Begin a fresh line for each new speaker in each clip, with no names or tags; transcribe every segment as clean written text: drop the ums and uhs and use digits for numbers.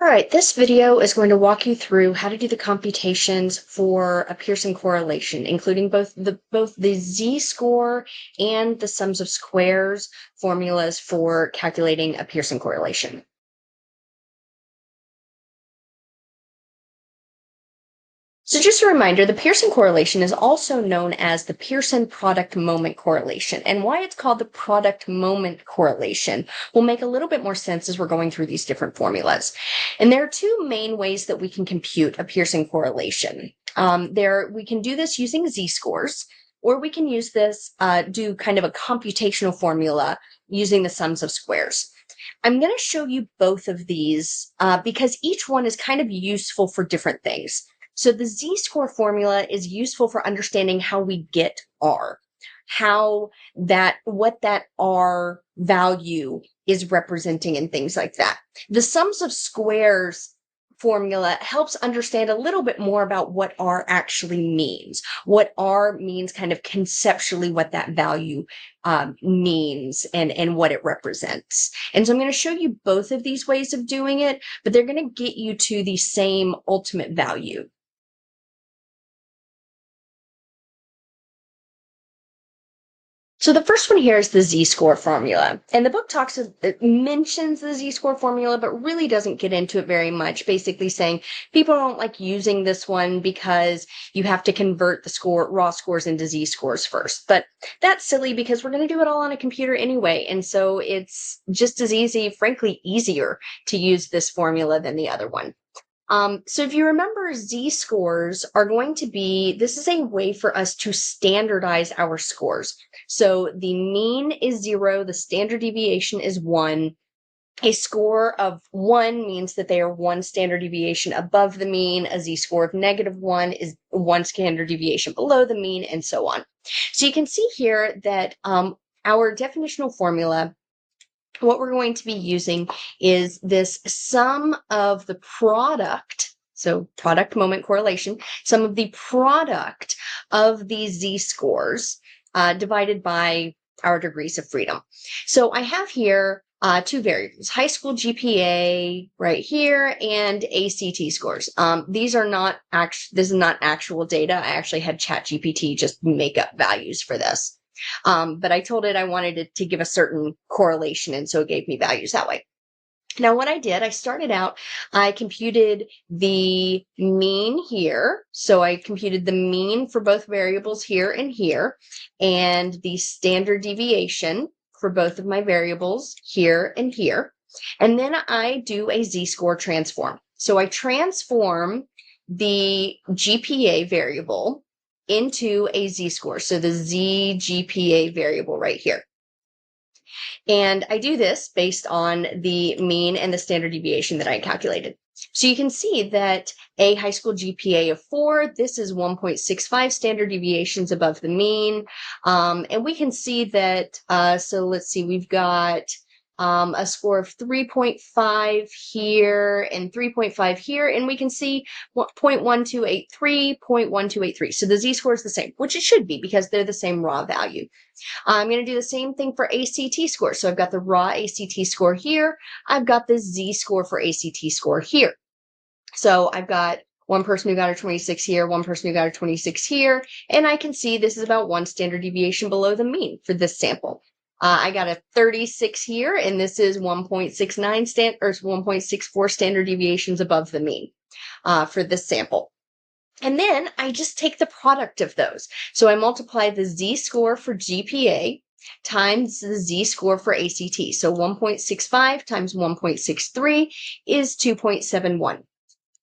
All right, this video is going to walk you through how to do the computations for a Pearson correlation, including both the z-score and the sums of squares formulas for calculating a Pearson correlation. So just a reminder, the Pearson correlation is also known as the Pearson product moment correlation. And why it's called the product moment correlation will make a little bit more sense as we're going through these different formulas. And there are two main ways that we can compute a Pearson correlation. We can do this using z-scores, or we can use this, do kind of a computational formula using the sums of squares. I'm going to show you both of these because each one is kind of useful for different things. So the z-score formula is useful for understanding how we get R, what that R value is representing and things like that. The sums of squares formula helps understand a little bit more about what R actually means, what R means kind of conceptually, what that value means and what it represents. And so I'm going to show you both of these ways of doing it, but they're going to get you to the same ultimate value. So the first one here is the z-score formula. And the book mentions the z-score formula, but really doesn't get into it very much, basically saying people don't like using this one because you have to convert the raw scores into z-scores first. But that's silly because we're going to do it all on a computer anyway. And so it's just as easy, frankly, easier to use this formula than the other one. So if you remember, z-scores are going to be, this is a way for us to standardize our scores. So the mean is 0, the standard deviation is 1. A score of 1 means that they are 1 standard deviation above the mean. A z-score of -1 is 1 standard deviation below the mean, and so on. So you can see here that our definitional formula, what we're going to be using is this sum of the product, so product moment correlation, sum of the product of these z-scores divided by our degrees of freedom. So I have here two variables, high school GPA right here and ACT scores. This is not actual data. I actually had ChatGPT just make up values for this. But I told it I wanted it to give a certain correlation, and so it gave me values that way. Now, what I did, I computed the mean here. So I computed the mean for both variables here, and the standard deviation for both of my variables here and here. And then I do a z-score transform. So I transform the GPA variable into a z-score. So the z-GPA variable right here. And I do this based on the mean and the standard deviation that I calculated. So you can see that a high school GPA of 4, this is 1.65 standard deviations above the mean. And we can see that, so let's see, we've got a score of 3.5 here and 3.5 here, and we can see 0.1283, 0.1283. So the z-score is the same, which it should be because they're the same raw value. I'm going to do the same thing for ACT score. So I've got the raw ACT score here. I've got the z-score for ACT score here. So I've got one person who got a 26 here, one person who got a 26 here, and I can see this is about 1 standard deviation below the mean for this sample. I got a 36 here, and this is 1.64 standard deviations above the mean for this sample. And then I just take the product of those. So I multiply the z-score for GPA times the z-score for ACT. So 1.65 times 1.63 is 2.71.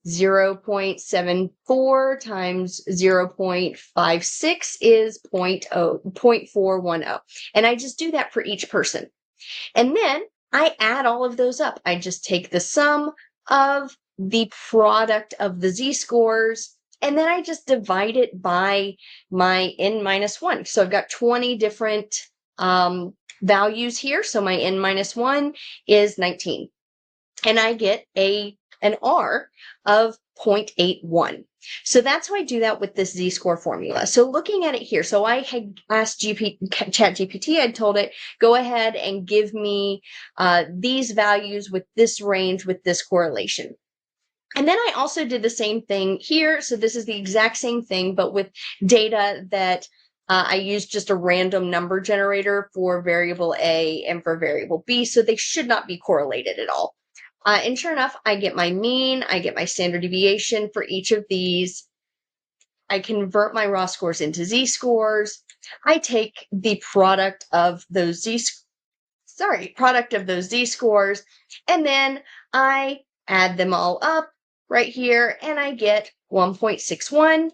0.74 times 0.56 is 0.410. And I just do that for each person. And then I add all of those up. I just take the sum of the product of the z-scores, and then I just divide it by my n-1. So I've got 20 different values here. So my n-1 is 19. And I get an R of 0.81. So that's how I do that with this z-score formula. So looking at it here, so I had asked ChatGPT, I told it, go ahead and give me these values with this range with this correlation. And then I also did the same thing here. So this is the exact same thing, but with data that I used just a random number generator for variable A and for variable B. So they should not be correlated at all. And sure enough, I get my mean, I get my standard deviation for each of these. I convert my raw scores into z-scores. I take the product of those z-scores, and then I add them all up right here, and I get 1.61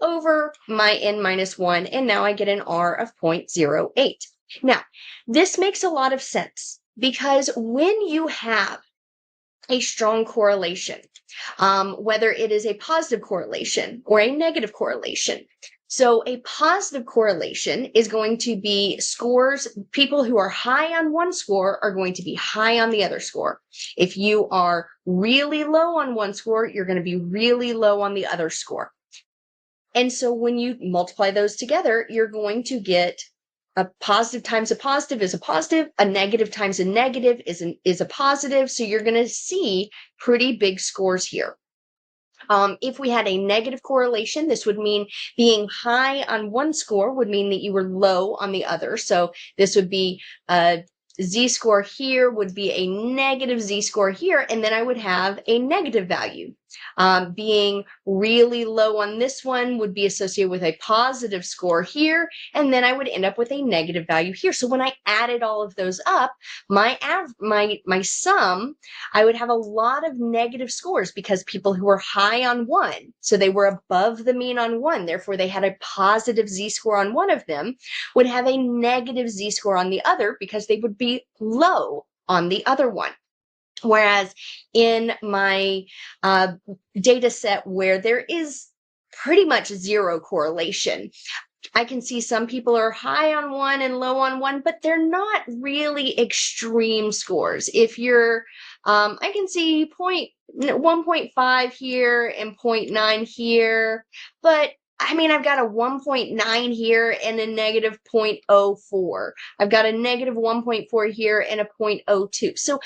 over my n minus 1, and now I get an R of 0.08. Now, this makes a lot of sense because when you have a strong correlation, whether it is a positive correlation or a negative correlation. So a positive correlation is going to be scores, people who are high on one score are going to be high on the other score. If you are really low on one score, you're going to be really low on the other score. And so when you multiply those together, you're going to get a positive times a positive is a positive, a negative times a negative is a positive. So you're going to see pretty big scores here. If we had a negative correlation, this would mean being high on one score would mean that you were low on the other. So this would be a z-score here would be a negative z-score here, and then I would have a negative value. Being really low on this one would be associated with a positive score here, and then I would end up with a negative value here. So when I added all of those up, my sum, I would have a lot of negative scores because people who were high on one, so they were above the mean on one, therefore they had a positive z-score on one of them, would have a negative z-score on the other because they would be low on the other one. Whereas in my data set where there is pretty much zero correlation, I can see some people are high on one and low on one, but they're not really extreme scores. If you're, I can see 1.5 here and 0.9 here, but I mean, I've got a 1.9 here and a negative 0.04. I've got a negative 1.4 here and a 0.02. So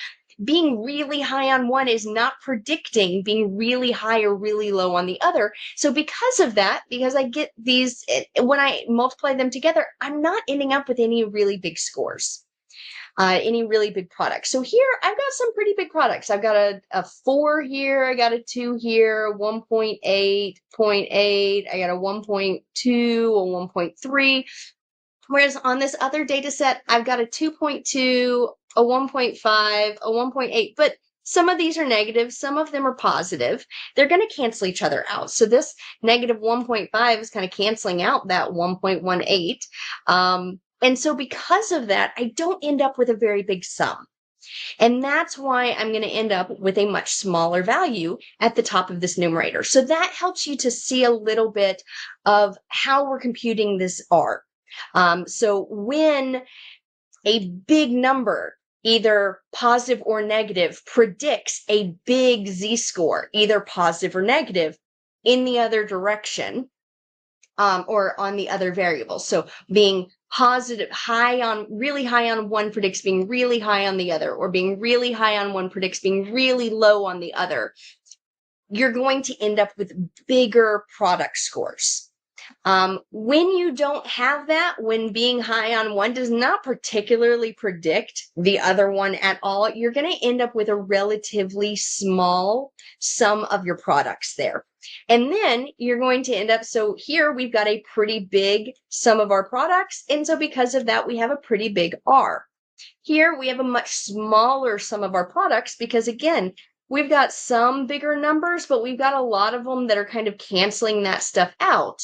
being really high on one is not predicting being really high or really low on the other. So because of that, because I get these, when I multiply them together, I'm not ending up with any really big scores, any really big products. So here I've got some pretty big products. I've got a 4 here, I got a 2 here, 1.8, 0.8, I got a 1.2, a 1.3. Whereas on this other data set, I've got a 2.2, a 1.5, a 1.8, but some of these are negative, some of them are positive. They're going to cancel each other out. So this negative 1.5 is kind of canceling out that 1.18. And so because of that, I don't end up with a very big sum. And that's why I'm going to end up with a much smaller value at the top of this numerator. So that helps you to see a little bit of how we're computing this R. So when a big number, either positive or negative, predicts a big z-score, either positive or negative, in the other direction, or on the other variable. So being positive, really high on one predicts being really high on the other, or being really high on one predicts being really low on the other, you're going to end up with bigger product scores. When you don't have that, when being high on one does not particularly predict the other one at all, you're going to end up with a relatively small sum of your products there. And then you're going to end up, so here we've got a pretty big sum of our products. And so because of that, we have a pretty big R. Here we have a much smaller sum of our products because again, we've got some bigger numbers, but we've got a lot of them that are kind of canceling that stuff out.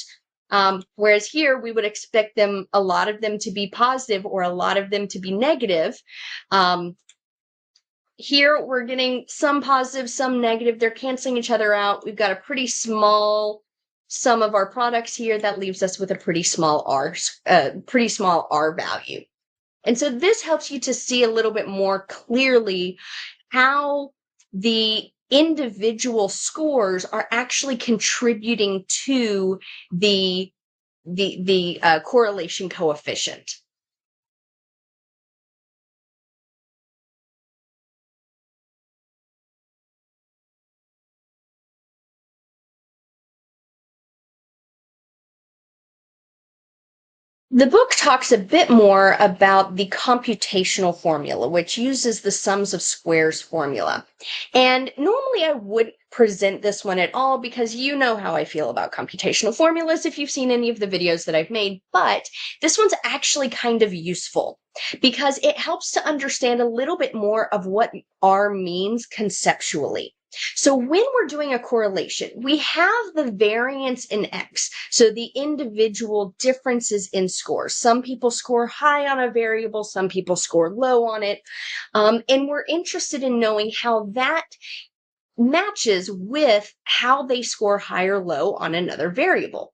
Whereas here we would expect them, a lot of them to be positive or a lot of them to be negative. Here we're getting some positive, some negative. They're canceling each other out. We've got a pretty small sum of our products here that leaves us with a pretty small R value. And so this helps you to see a little bit more clearly how the individual scores are actually contributing to the correlation coefficient. The book talks a bit more about the computational formula, which uses the sums of squares formula. And normally I wouldn't present this one at all because you know how I feel about computational formulas if you've seen any of the videos that I've made, but this one's actually kind of useful because it helps to understand a little bit more of what R means conceptually. So when we're doing a correlation, we have the variance in X. So the individual differences in scores. Some people score high on a variable, some people score low on it. And we're interested in knowing how that matches with how they score high or low on another variable.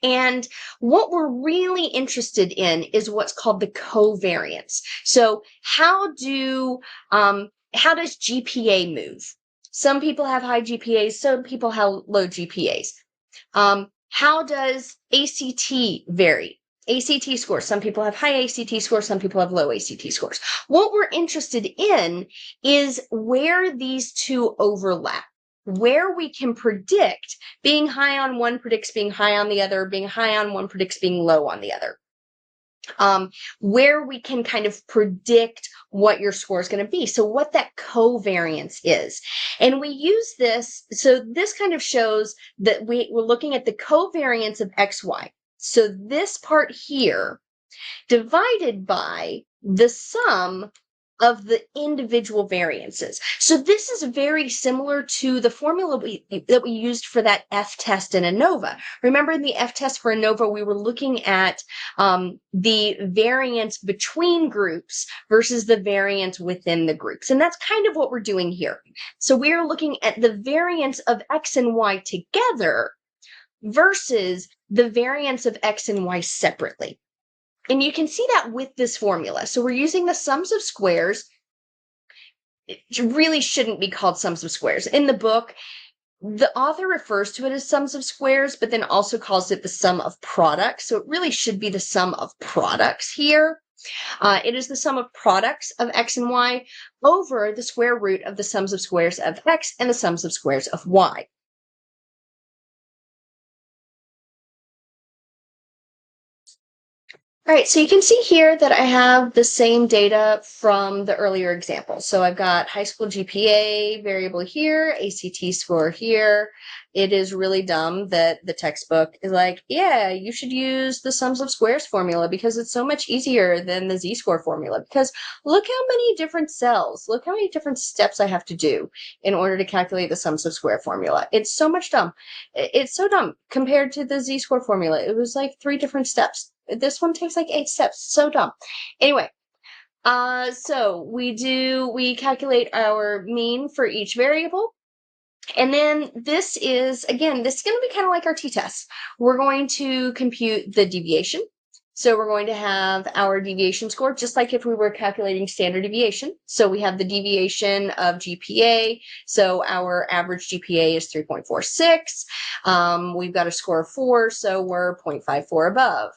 And what we're really interested in is what's called the covariance. So how does GPA move? Some people have high GPAs, some people have low GPAs. How does ACT vary? ACT scores. Some people have high ACT scores, some people have low ACT scores. What we're interested in is where these two overlap, where we can predict being high on one predicts being high on the other, being high on one predicts being low on the other. Where we can kind of predict what your score is going to be. So what that covariance is. And we use this, so this kind of shows that we're looking at the covariance of XY. So this part here divided by the sum of the individual variances. So this is very similar to the formula that we used for that F test in ANOVA. Remember in the F test for ANOVA, we were looking at the variance between groups versus the variance within the groups. And that's kind of what we're doing here. So we're looking at the variance of X and Y together versus the variance of X and Y separately. And you can see that with this formula. So we're using the sums of squares. It really shouldn't be called sums of squares. In the book, the author refers to it as sums of squares, but then also calls it the sum of products. So it really should be the sum of products here. It is the sum of products of X and Y over the square root of the sums of squares of X and the sums of squares of Y. All right, so you can see here that I have the same data from the earlier example. So I've got high school GPA variable here, ACT score here. It is really dumb that the textbook is like, yeah, you should use the sums of squares formula because it's so much easier than the z-score formula. Because look how many different cells, look how many different steps I have to do in order to calculate the sums of square formula. It's so much dumb. It's so dumb compared to the z-score formula. It was like 3 different steps. This one takes like 8 steps. So dumb. Anyway, so we calculate our mean for each variable. And then this is, again, this is going to be kind of like our t-test. We're going to compute the deviation. So we're going to have our deviation score, just like if we were calculating standard deviation. So we have the deviation of GPA. So our average GPA is 3.46. We've got a score of 4, so we're 0.54 above.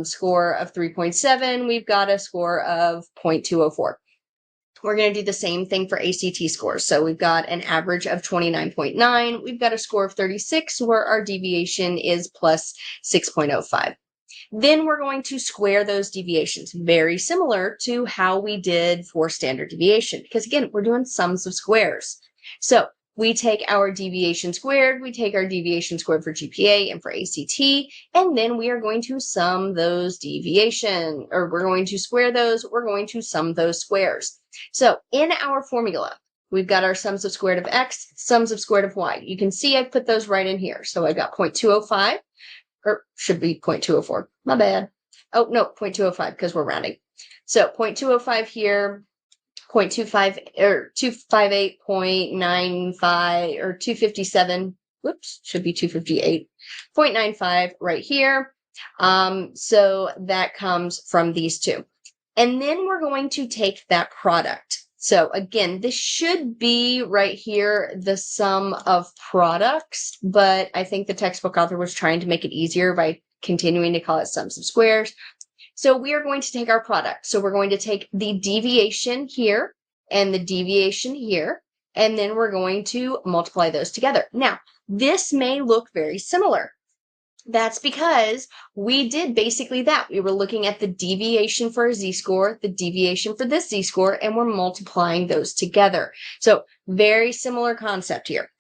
Score of 3.7, we've got a score of 0.204. We're going to do the same thing for ACT scores. So we've got an average of 29.9. We've got a score of 36 where our deviation is plus 6.05. Then we're going to square those deviations, very similar to how we did for standard deviation, because again, we're doing sums of squares. So we take our deviation squared, we take our deviation squared for GPA and for ACT, and then we are going to sum those deviation, or we're going to square those, we're going to sum those squares. So in our formula, we've got our sums of squared of X, sums of squared of Y. You can see I put those right in here. So I got 0.205, or should be 0.204, my bad. Oh, no, 0.205 because we're rounding. So 0.205 here, 0.25 or 258.95 or 257. Whoops, should be 258. 0.95 right here. So that comes from these two. And then we're going to take that product. So again, this should be right here, the sum of products, but I think the textbook author was trying to make it easier by continuing to call it sums of squares. So we are going to take our product. So we're going to take the deviation here and the deviation here, and then we're going to multiply those together. Now, this may look very similar. That's because we did basically that. We were looking at the deviation for a z-score, the deviation for this z-score, and we're multiplying those together. So very similar concept here.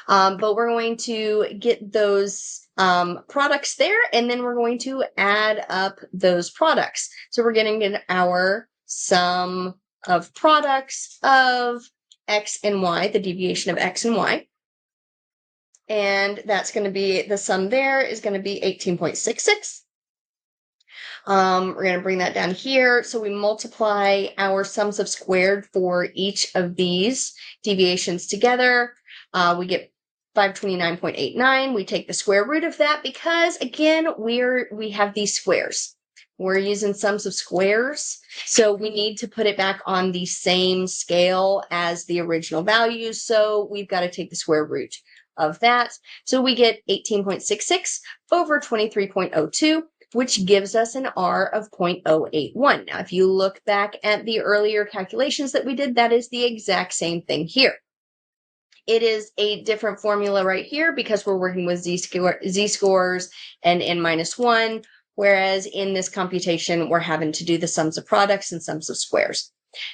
But we're going to get those products there, and then we're going to add up those products. So we're getting our sum of products of x and y, the deviation of x and y. And that's going to be, the sum there is going to be 18.66. We're going to bring that down here. So we multiply our sums of squared for each of these deviations together. We get 529.89. We take the square root of that because, again, we have these squares. We're using sums of squares, so we need to put it back on the same scale as the original value. So we've got to take the square root of that. So we get 18.66 over 23.02, which gives us an R of 0.081. Now, if you look back at the earlier calculations that we did, that is the exact same thing here. It is a different formula right here because we're working with z-scores and n-1, whereas in this computation, we're having to do the sums of products and sums of squares.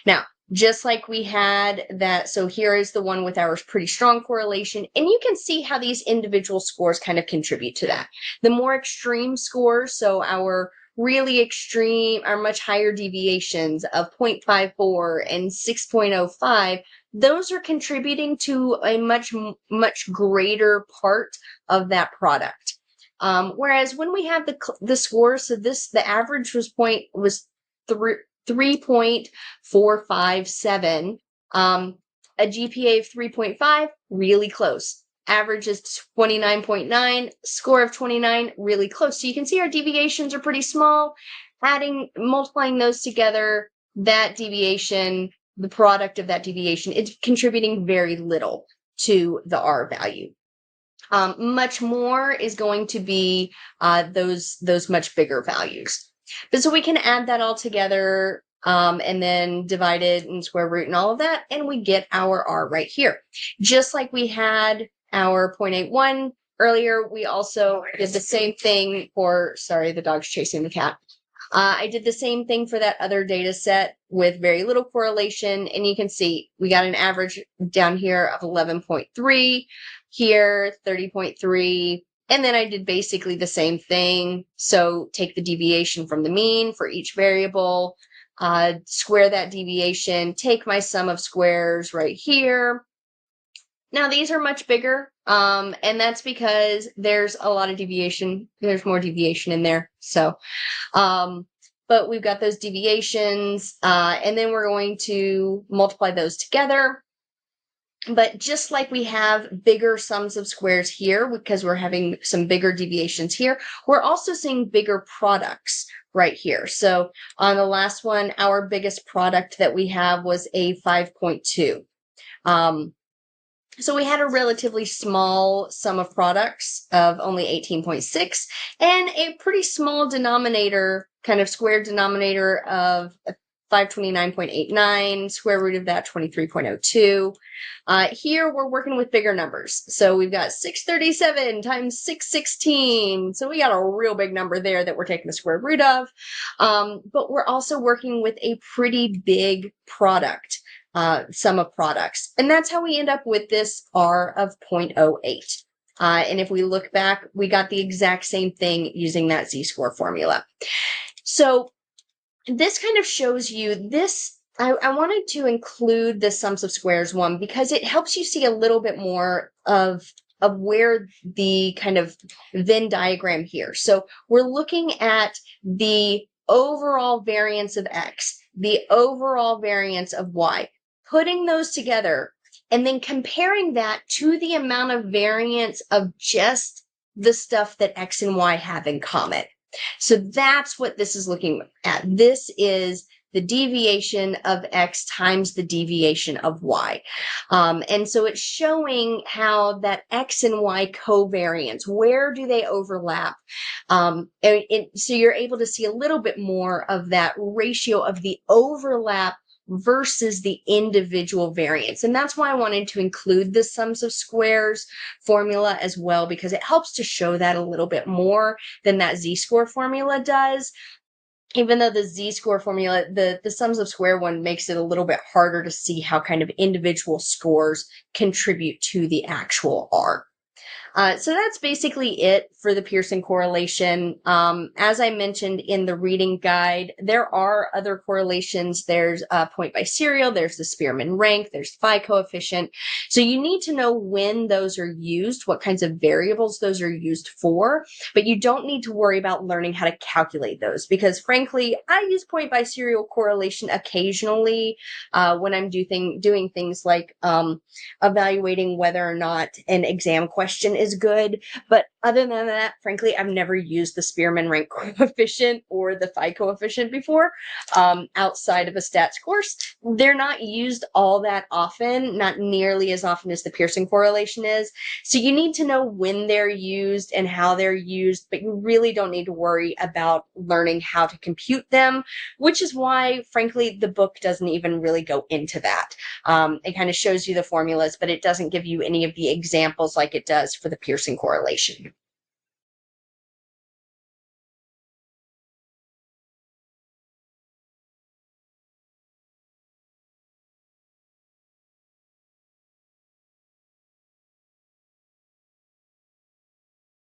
Now, just like we had that, so here is the one with our pretty strong correlation, and you can see how these individual scores kind of contribute to that. The more extreme scores, so our really extreme, our much higher deviations of 0.54 and 6.05, those are contributing to a much greater part of that product. Whereas when we have the scores, so the average was 3.457, a GPA of 3.5, really close. Average is 29.9, score of 29, really close. So you can see our deviations are pretty small. Multiplying those together, that deviation, the product of that deviation, it's contributing very little to the R value. Much more is going to be those much bigger values. But so we can add that all together and then divide it and square root and all of that, and we get our R right here. Just like we had our 0.81 earlier, we also did the same thing for, sorry, the dog's chasing the cat. I did the same thing for that other data set with very little correlation, and you can see we got an average down here of 11.3, here 30.3, and then I did basically the same thing. So take the deviation from the mean for each variable, square that deviation, take my sum of squares right here. Now these are much bigger, and that's because there's a lot of deviation. There's more deviation in there. So, but we've got those deviations, and then we're going to multiply those together. But just like we have bigger sums of squares here, because we're having some bigger deviations here, we're also seeing bigger products right here. So on the last one, our biggest product that we have was a 5.2. So we had a relatively small sum of products of only 18.6 and a pretty small denominator, kind of square denominator of 529.89, square root of that 23.02. Here we're working with bigger numbers. So we've got 637 times 616. So we got a real big number there that we're taking the square root of. But we're also working with a pretty big product. Sum of products. And that's how we end up with this R of 0.08. And if we look back, we got the exact same thing using that z-score formula. So this kind of shows you this. I wanted to include the sums of squares one because it helps you see a little bit more of where the kind of Venn diagram here. So we're looking at the overall variance of X, the overall variance of Y, putting those together and then comparing that to the amount of variance of just the stuff that X and Y have in common. So that's what this is looking at. This is the deviation of X times the deviation of Y. And so it's showing how that X and Y covariance, where do they overlap? So you're able to see a little bit more of that ratio of the overlap versus the individual variance. And that's why I wanted to include the sums of squares formula as well, because it helps to show that a little bit more than that z-score formula does. Even though the z-score formula, the sums of square one makes it a little bit harder to see how kind of individual scores contribute to the actual R. So that's basically it for the Pearson correlation. As I mentioned in the reading guide, there are other correlations. There's point biserial, there's the Spearman rank, there's phi coefficient. So you need to know when those are used, what kinds of variables those are used for, but you don't need to worry about learning how to calculate those, because frankly, I use point biserial correlation occasionally when I'm doing things like evaluating whether or not an exam question is good. But other than that, frankly, I've never used the Spearman rank coefficient or the phi coefficient before outside of a stats course. They're not used all that often, not nearly as often as the Pearson correlation is. So you need to know when they're used and how they're used, but you really don't need to worry about learning how to compute them, which is why, frankly, the book doesn't even really go into that. It kind of shows you the formulas, but it doesn't give you any of the examples like it does for the Pearson correlation.